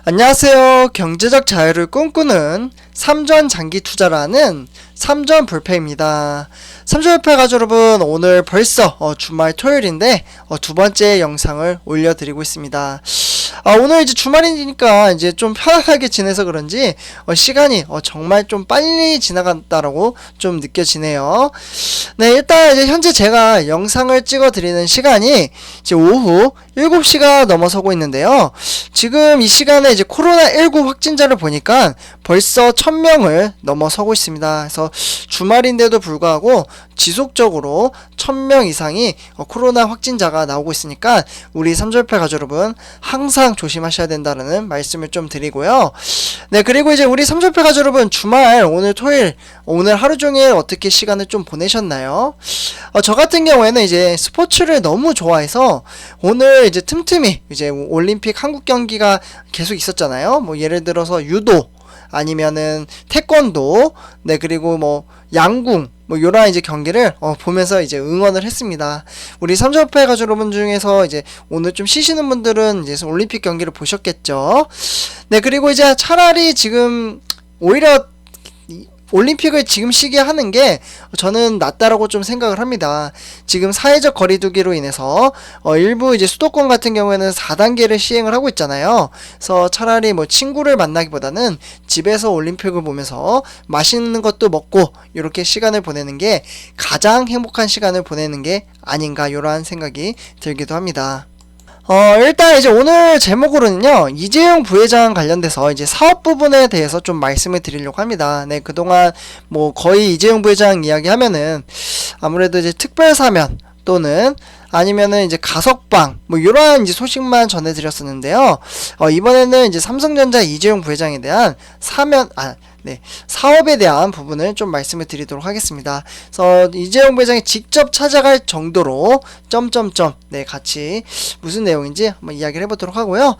안녕하세요. 경제적 자유를 꿈꾸는 삼전 장기 투자라는 삼전 불패입니다. 삼전 불패 가족 여러분, 오늘 벌써 주말 토요일인데 두 번째 영상을 올려드리고 있습니다. 오늘 이제 주말이니까 이제 좀 편안하게 지내서 그런지 시간이 정말 좀 빨리 지나간다라고 좀 느껴지네요. 네, 일단 이제 현재 제가 영상을 찍어 드리는 시간이 이제 오후 7시가 넘어서고 있는데요. 지금 이 시간에 이제 코로나19 확진자를 보니까 벌써 1000명을 넘어서고 있습니다. 그래서 주말인데도 불구하고 지속적으로 1000명 이상이 코로나 확진자가 나오고 있으니까 우리 삼절패 가족 여러분 항상 조심하셔야 된다는 말씀을 좀 드리고요. 네, 그리고 이제 우리 삼절패 가족 여러분, 주말 오늘 토요일 오늘 하루 종일 어떻게 시간을 좀 보내셨나요? 저 같은 경우에는 이제 스포츠를 너무 좋아해서 오늘 이제 틈틈이 이제 올림픽 한국 경기가 계속 있었잖아요. 뭐 예를 들어서 유도 아니면은 태권도, 네, 그리고 뭐 양궁, 뭐 요런 이제 경기를 보면서 이제 응원을 했습니다. 우리 삼전패 가족 여러분 중에서 이제 오늘 좀 쉬시는 분들은 이제 올림픽 경기를 보셨겠죠. 네, 그리고 이제 차라리 지금 오히려 올림픽을 지금 시기에 하는 게 저는 낫다라고 좀 생각을 합니다. 지금 사회적 거리두기로 인해서 일부 이제 수도권 같은 경우에는 4단계를 시행을 하고 있잖아요. 그래서 차라리 뭐 친구를 만나기보다는 집에서 올림픽을 보면서 맛있는 것도 먹고 이렇게 시간을 보내는 게 가장 행복한 시간을 보내는 게 아닌가, 이러한 생각이 들기도 합니다. 일단 이제 오늘 제목으로는요, 이재용 부회장 관련돼서 이제 사업 부분에 대해서 좀 말씀을 드리려고 합니다. 네, 그동안 뭐 거의 이재용 부회장 이야기 하면은 아무래도 이제 특별사면 또는 아니면은 이제 가석방 뭐 이러한 이제 소식만 전해드렸었는데요. 이번에는 이제 삼성전자 이재용 부회장에 대한 사업에 대한 부분을 좀 말씀을 드리도록 하겠습니다. 그래서 이재용 부회장이 직접 찾아갈 정도로 네, 같이 무슨 내용인지 한번 이야기를 해보도록 하고요.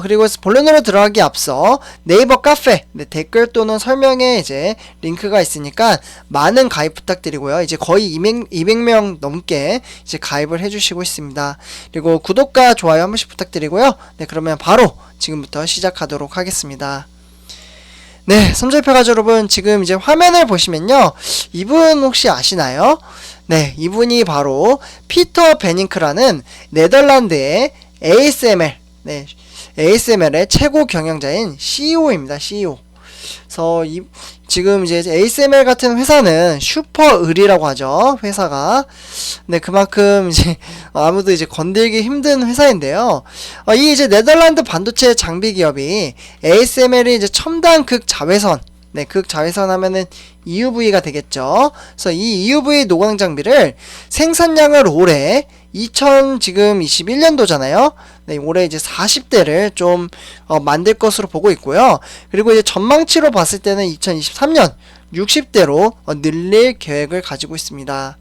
그리고 본론으로 들어가기 앞서 네이버 카페, 네, 댓글 또는 설명에 이제 링크가 있으니까 많은 가입 부탁드리고요. 이제 거의 200명 넘게 이제 가입을 해주시고 있습니다. 그리고 구독과 좋아요 한 번씩 부탁드리고요. 네, 그러면 바로 지금부터 시작하도록 하겠습니다. 네, 삼절패 가족 여러분, 지금 이제 화면을 보시면요, 이분 혹시 아시나요? 네, 이분이 바로 피터 베닝크라는 네덜란드의 ASML, 네, ASML의 최고 경영자인 CEO입니다. CEO. 그래서 지금 이제 ASML 같은 회사는 슈퍼을이라고 하죠, 회사가. 네, 그만큼 이제 아무도 이제 건들기 힘든 회사인데요. 이 이제 네덜란드 반도체 장비 기업이 ASML이 이제 첨단 극자외선, 네, 극자외선 하면은 EUV가 되겠죠. 그래서 이 EUV 노광 장비를 생산량을 올해 지금 21년도잖아요. 네, 올해 이제 40대를 좀 만들 것으로 보고 있고요. 그리고 이제 전망치로 봤을 때는 2023년 60대로 늘릴 계획을 가지고 있습니다.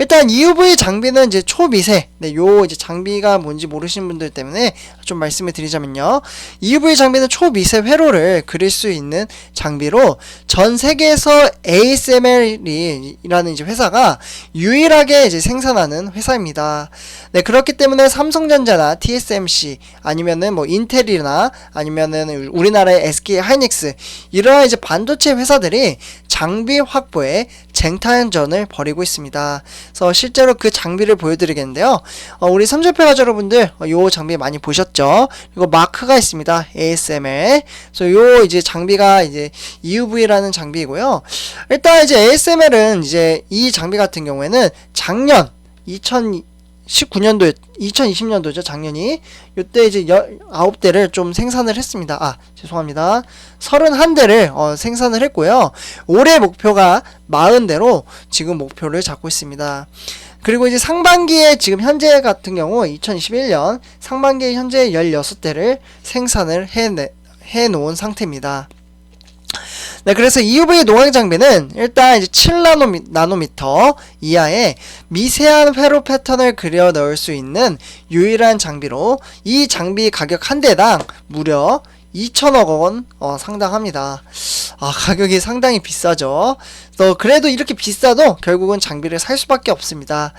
일단 EUV 장비는 이제 초미세, 네, 요 이제 장비가 뭔지 모르시는 분들 때문에 좀 말씀을 드리자면요, EUV 장비는 초미세 회로를 그릴 수 있는 장비로 전 세계에서 ASML이라는 이제 회사가 유일하게 이제 생산하는 회사입니다. 네, 그렇기 때문에 삼성전자나 TSMC 아니면은 뭐 인텔이나 아니면은 우리나라의 SK 하이닉스, 이러한 이제 반도체 회사들이 장비 확보에 쟁탈전을 벌이고 있습니다. 그래서 실제로 그 장비를 보여드리겠는데요. 우리 삼절패 가족 여러분들, 요 장비 많이 보셨죠? 그리고 마크가 있습니다. ASML. 그래서 요 이제 장비가 이제 EUV라는 장비이고요. 일단 이제 ASML은 이제 이 장비 같은 경우에는 작년 2020년도죠, 작년이. 요때 이제 19대를 좀 생산을 했습니다. 죄송합니다. 31대를 생산을 했고요. 올해 목표가 40대로 지금 목표를 잡고 있습니다. 그리고 이제 상반기에 지금 현재 같은 경우 2021년 상반기에 현재 16대를 생산을 해놓은 상태입니다. 네, 그래서 EUV 노광 장비는 일단 이제 7나노미터 이하의 미세한 회로 패턴을 그려 넣을 수 있는 유일한 장비로 이 장비 가격 한 대당 무려 2천억 원 상당합니다. 가격이 상당히 비싸죠. 그래도 이렇게 비싸도 결국은 장비를 살 수밖에 없습니다.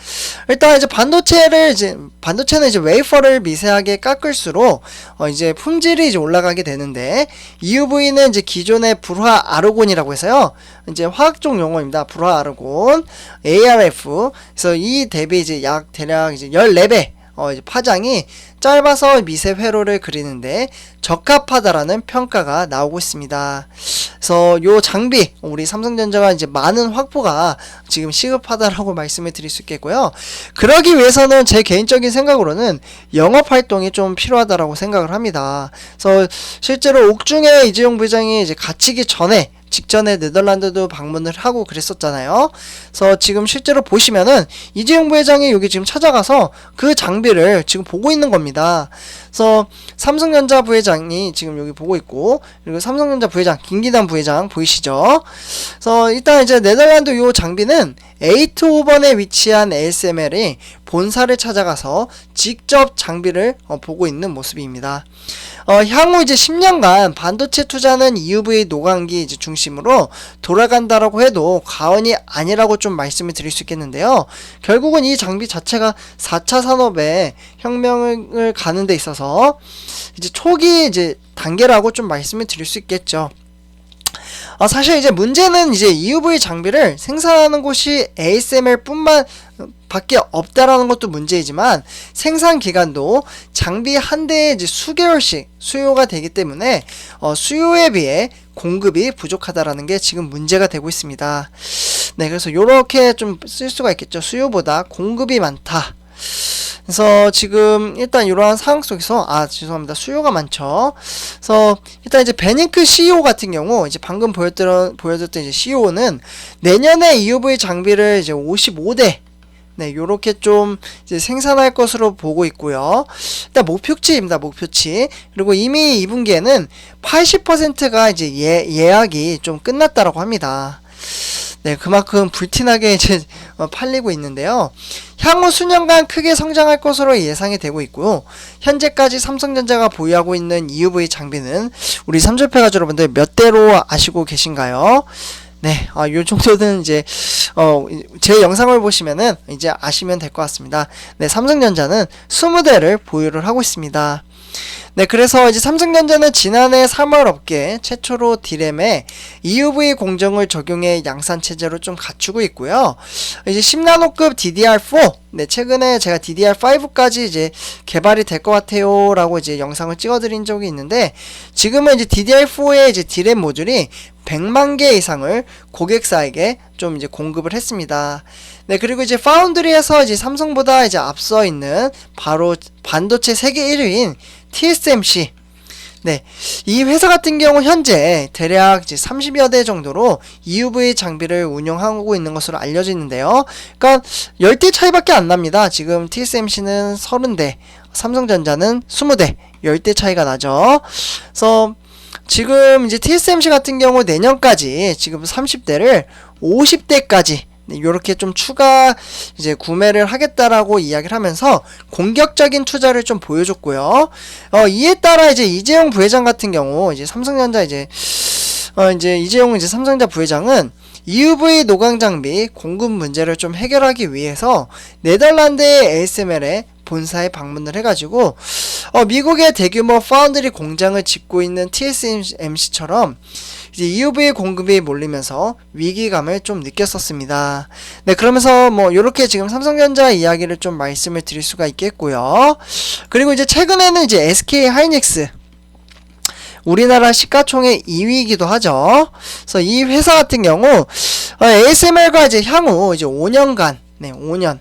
일단 이제 반도체는 이제 웨이퍼를 미세하게 깎을수록 이제 품질이 이제 올라가게 되는데, EUV는 이제 기존의 불화 아르곤이라고 해서요, 이제 화학적 용어입니다. 불화 아르곤 ARF. 그래서 이 대비 이제 대략 이제 14배 이제 파장이 짧아서 미세 회로를 그리는데 적합하다라는 평가가 나오고 있습니다. 그래서 요 장비, 우리 삼성전자가 이제 많은 확보가 지금 시급하다라고 말씀을 드릴 수 있겠고요. 그러기 위해서는 제 개인적인 생각으로는 영업 활동이 좀 필요하다라고 생각을 합니다. 그래서 실제로 옥중에 이재용 부회장이 이제 갇히기 직전에 네덜란드도 방문을 하고 그랬었잖아요. 그래서 지금 실제로 보시면은 이재용 부회장이 여기 지금 찾아가서 그 장비를 지금 보고 있는 겁니다. 그래서 삼성전자 부회장이 지금 여기 보고 있고, 그리고 삼성전자 부회장 김기남 부회장 보이시죠? 그래서 일단 이제 네덜란드 요 장비는 에이트호번에 위치한 ASML이 본사를 찾아가서 직접 장비를 보고 있는 모습입니다. 향후 이제 10년간 반도체 투자는 EUV 노광기 이제 중심으로 돌아간다라고 해도 과언이 아니라고 좀 말씀을 드릴 수 있겠는데요. 결국은 이 장비 자체가 4차 산업의 혁명을 가는 데 있어서 이제 초기 이제 단계라고 좀 말씀을 드릴 수 있겠죠. 사실 이제 문제는 이제 EUV 장비를 생산하는 곳이 ASML 뿐만 밖에 없다라는 것도 문제이지만, 생산 기간도 장비 한 대에 이제 수개월씩 수요가 되기 때문에 수요에 비해 공급이 부족하다라는 게 지금 문제가 되고 있습니다. 네, 그래서 요렇게 좀 쓸 수가 있겠죠. 수요보다 공급이 많다. 그래서 지금 일단 이러한 상황 속에서 죄송합니다. 수요가 많죠. 그래서 일단 이제 베닝크 CEO 같은 경우, 이제 방금 보여드렸던 이제 CEO는 내년에 EUV 장비를 이제 55대 요렇게 좀 이제 생산할 것으로 보고 있고요. 일단 목표치입니다. 목표치. 그리고 이미 2분기에는 80%가 이제 예약이 좀 끝났다라고 합니다. 네, 그만큼 불티나게 이제 팔리고 있는데요. 향후 수년간 크게 성장할 것으로 예상이 되고 있고요. 현재까지 삼성전자가 보유하고 있는 EUV 장비는 우리 삼절패 가족 여러분들 몇 대로 아시고 계신가요? 네, 요 정도는 이제, 제 영상을 보시면은 이제 아시면 될 것 같습니다. 네, 삼성전자는 20대를 보유를 하고 있습니다. 네, 그래서 이제 삼성전자는 지난해 3월 업계 최초로 D램에 EUV 공정을 적용해 양산 체제로 좀 갖추고 있고요. 이제 10나노급 DDR4, 네, 최근에 제가 DDR5까지 이제 개발이 될 것 같아요 라고 이제 영상을 찍어드린 적이 있는데, 지금은 이제 DDR4의 이제 D램 모듈이 100만 개 이상을 고객사에게 좀 이제 공급을 했습니다. 네, 그리고 이제 파운드리에서 이제 삼성보다 이제 앞서 있는 바로 반도체 세계 1위인 TSMC. 네, 이 회사 같은 경우 현재 대략 이제 30여 대 정도로 EUV 장비를 운영하고 있는 것으로 알려져 있는데요. 그러니까 10대 차이밖에 안 납니다. 지금 TSMC는 30대, 삼성전자는 20대, 10대 차이가 나죠. 그래서 지금 이제 TSMC 같은 경우 내년까지 지금 30대를 50대까지 요렇게 좀 추가 이제 구매를 하겠다라고 이야기를 하면서 공격적인 투자를 좀 보여줬고요. 이에 따라 이제 이재용 부회장 같은 경우, 이제 삼성전자 이제 이재용 이제 삼성전자 부회장은 EUV 노광 장비 공급 문제를 좀 해결하기 위해서 네덜란드의 ASML에 본사에 방문을 해가지고 미국의 대규모 파운드리 공장을 짓고 있는 TSMC처럼 이제 EUV 공급이 몰리면서 위기감을 좀 느꼈었습니다. 네, 그러면서 뭐 요렇게 지금 삼성전자 이야기를 좀 말씀을 드릴 수가 있겠고요. 그리고 이제 최근에는 이제 SK 하이닉스, 우리나라 시가총액 2위이기도 하죠. 그래서 이 회사 같은 경우 ASML과 이제 향후 이제 5년간, 5년,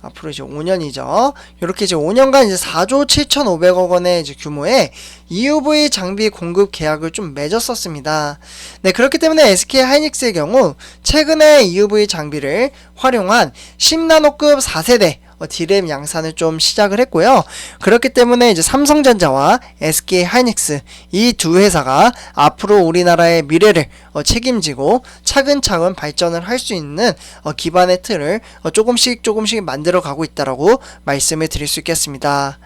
앞으로 이제 5년이죠. 이렇게 이제 5년간 이제 4조 7,500억 원의 이제 규모의 EUV 장비 공급 계약을 좀 맺었었습니다. 네, 그렇기 때문에 SK 하이닉스의 경우 최근에 EUV 장비를 활용한 10나노급 4세대 D램 양산을 좀 시작을 했고요. 그렇기 때문에 이제 삼성전자와 SK 하이닉스 이 두 회사가 앞으로 우리나라의 미래를 책임지고 차근차근 발전을 할 수 있는 기반의 틀을 조금씩 만들어 가고 있다라고 말씀을 드릴 수 있겠습니다.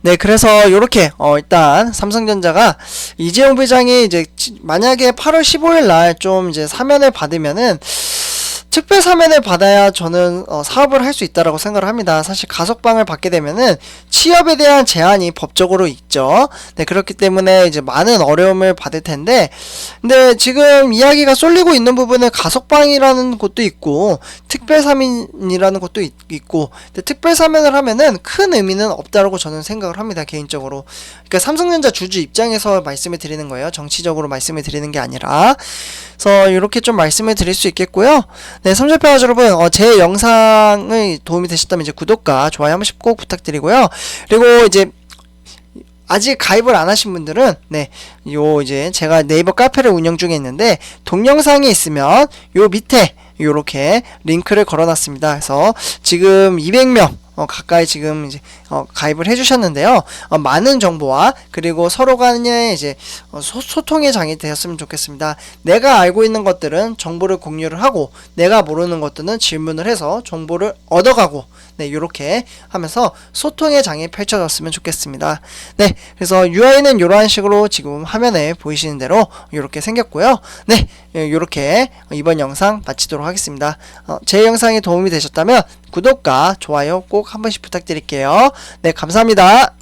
네, 그래서 요렇게 일단 삼성전자가 이재용 부회장이 이제 만약에 8월 15일 날 좀 이제 사면을 받으면은 특별 사면을 받아야 저는 사업을 할 수 있다라고 생각을 합니다. 사실 가석방을 받게 되면은 취업에 대한 제한이 법적으로 있죠. 네, 그렇기 때문에 이제 많은 어려움을 받을 텐데, 근데 지금 이야기가 쏠리고 있는 부분은 가석방이라는 것도 있고 특별 사면이라는 것도 있고, 근데 특별 사면을 하면은 큰 의미는 없다라고 저는 생각을 합니다, 개인적으로. 그러니까 삼성전자 주주 입장에서 말씀을 드리는 거예요. 정치적으로 말씀을 드리는 게 아니라. 그래서 이렇게 좀 말씀을 드릴 수 있겠고요. 네, 삼성평화자 여러분, 제 영상이 도움이 되셨다면 이제 구독과 좋아요 한 번씩 꼭 부탁드리고요. 그리고 이제 아직 가입을 안 하신 분들은 요 이제 제가 네이버 카페를 운영 중에 있는데 동영상이 있으면 요 밑에 요렇게 링크를 걸어놨습니다. 그래서 지금 200명 가까이 지금 이제 가입을 해주셨는데요. 많은 정보와 그리고 서로 간에 이제 소통의 장이 되었으면 좋겠습니다. 내가 알고 있는 것들은 정보를 공유를 하고 내가 모르는 것들은 질문을 해서 정보를 얻어가고 이렇게 하면서 소통의 장이 펼쳐졌으면 좋겠습니다. 네, 그래서 UI는 이러한 식으로 지금 화면에 보이시는 대로 이렇게 생겼고요. 네, 이렇게 이번 영상 마치도록 하겠습니다. 제 영상이 도움이 되셨다면 구독과 좋아요 꼭 한 번씩 부탁드릴게요. 네, 감사합니다.